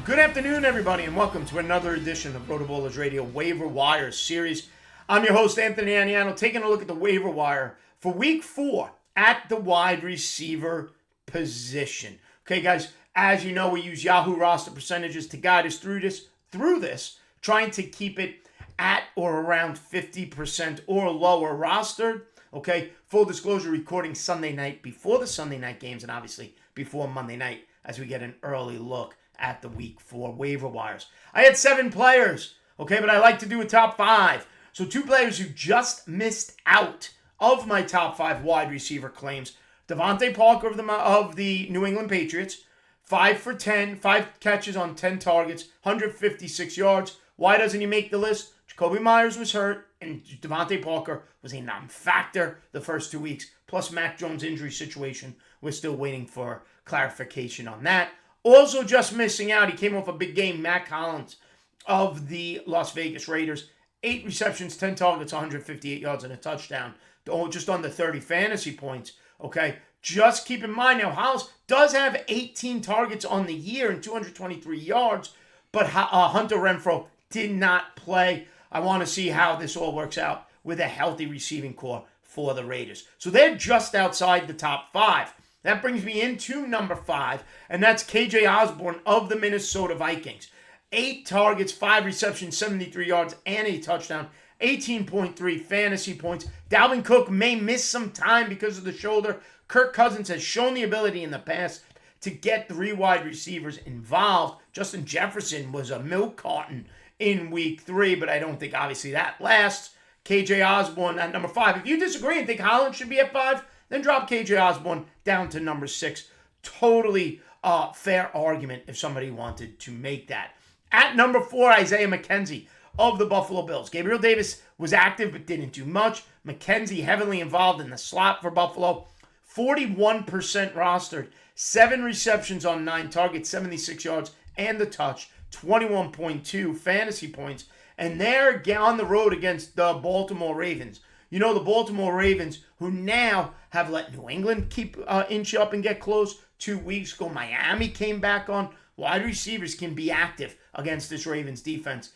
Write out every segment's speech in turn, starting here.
Good afternoon, everybody, and welcome to another edition of Rotoballer Radio Waiver Wire Series. I'm your host, Anthony Aniano, taking a look at the waiver wire for Week 4 at the wide receiver position. Okay, guys, as you know, we use Yahoo roster percentages to guide us through this, trying to keep it at or around 50% or lower rostered. Okay, full disclosure, recording Sunday night before the Sunday night games and obviously before Monday night as we get an early look at the Week 4 waiver wires. I had 7 players, okay, but I like to do a top 5. So 2 players who just missed out of my top 5 wide receiver claims. Devontae Parker of the New England Patriots, 5 for 10, 5 catches on 10 targets, 156 yards. Why doesn't he make the list? Jacoby Myers was hurt, and Devontae Parker was a non-factor the first 2 weeks. Plus Mac Jones' injury situation. We're still waiting for clarification on that. Also just missing out, he came off a big game, Matt Collins of the Las Vegas Raiders. 8 receptions, 10 targets, 158 yards, and a touchdown. Just under 30 fantasy points. Okay, just keep in mind now, Hollis does have 18 targets on the year and 223 yards, but Hunter Renfrow did not play. I want to see how this all works out with a healthy receiving core for the Raiders. So they're just outside the top 5. That brings me into number 5, and that's KJ Osborne of the Minnesota Vikings. 8 targets, 5 receptions, 73 yards, and a touchdown. 18.3 fantasy points. Dalvin Cook may miss some time because of the shoulder. Kirk Cousins has shown the ability in the past to get 3 wide receivers involved. Justin Jefferson was a milk carton in Week 3, but I don't think obviously that lasts. KJ Osborne at number 5. If you disagree and think Holland should be at 5, then drop KJ Osborne down to number 6. Totally fair argument if somebody wanted to make that. At number 4, Isaiah McKenzie of the Buffalo Bills. Gabriel Davis was active but didn't do much. McKenzie heavily involved in the slot for Buffalo. 41% rostered. 7 receptions on 9 targets, 76 yards, and the touch. 21.2 fantasy points. And they're on the road against the Baltimore Ravens. You know, the Baltimore Ravens, who now have let New England keep inch up and get close. 2 weeks ago, Miami came back on. Wide receivers can be active against this Ravens defense.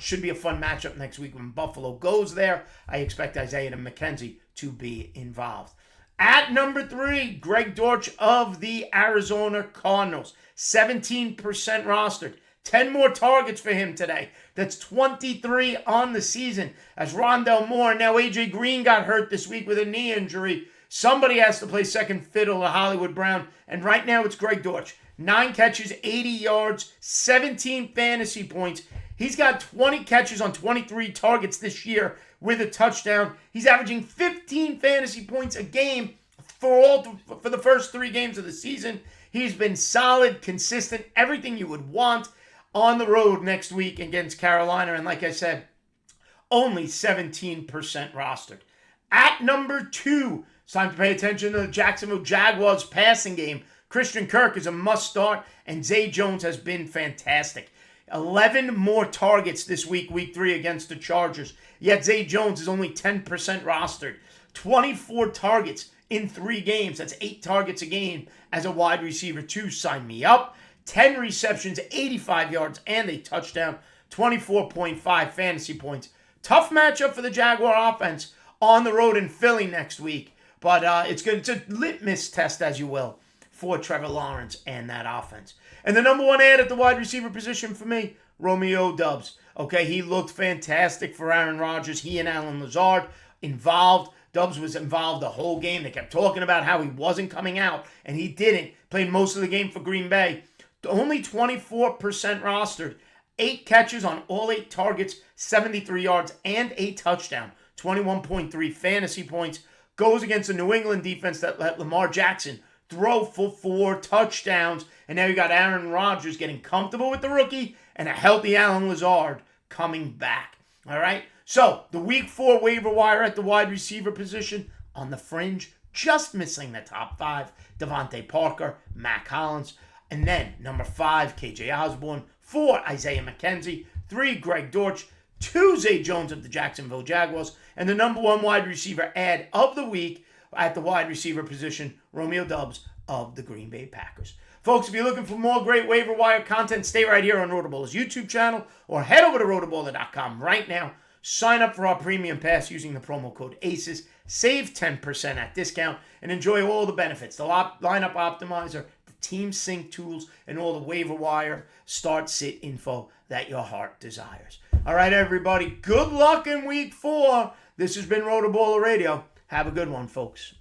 Should be a fun matchup next week when Buffalo goes there. I expect Isaiah and McKenzie to be involved. At number 3, Greg Dortch of the Arizona Cardinals. 17% rostered. 10 more targets for him today. That's 23 on the season. As Rondell Moore, now A.J. Green got hurt this week with a knee injury. Somebody has to play second fiddle to Hollywood Brown. And right now it's Greg Dortch. 9 catches, 80 yards, 17 fantasy points. He's got 20 catches on 23 targets this year with a touchdown. He's averaging 15 fantasy points a game for the first 3 games of the season. He's been solid, consistent, everything you would want on the road next week against Carolina. And like I said, only 17% rostered. At number 2, it's time to pay attention to the Jacksonville Jaguars passing game. Christian Kirk is a must start, and Zay Jones has been fantastic. 11 more targets this week, Week 3 against the Chargers. Yet Zay Jones is only 10% rostered. 24 targets in 3 games. That's 8 targets a game as a wide receiver 2. Sign me up. 10 receptions, 85 yards, and a touchdown. 24.5 fantasy points. Tough matchup for the Jaguar offense on the road in Philly next week. But it's a litmus test, as you will, for Trevor Lawrence and that offense. And the number 1 ad at the wide receiver position for me, Romeo Doubs. Okay, he looked fantastic for Aaron Rodgers. He and Allen Lazard involved. Doubs was involved the whole game. They kept talking about how he wasn't coming out, and he didn't. Played most of the game for Green Bay. Only 24% rostered. 8 catches on all 8 targets, 73 yards, and a touchdown. 21.3 fantasy points. Goes against the New England defense that let Lamar Jackson throw for 4 touchdowns. And now you got Aaron Rodgers getting comfortable with the rookie and a healthy Allen Lazard coming back. All right? So, the Week 4 waiver wire at the wide receiver position on the fringe, just missing the top 5. Devontae Parker, Mac Hollins. And then, number 5, KJ Osborne. 4, Isaiah McKenzie. 3, Greg Dortch. 2, Zay Jones of the Jacksonville Jaguars. And the number 1 wide receiver ad of the week at the wide receiver position, Romeo Doubs of the Green Bay Packers. Folks, if you're looking for more great waiver wire content, stay right here on Rotoballer's YouTube channel or head over to rotoballer.com right now. Sign up for our premium pass using the promo code ACES. Save 10% at discount and enjoy all the benefits. The lineup optimizer, the team sync tools, and all the waiver wire start sit info that your heart desires. All right, everybody. Good luck in week 4. This has been Rotoballer Radio. Have a good one, folks.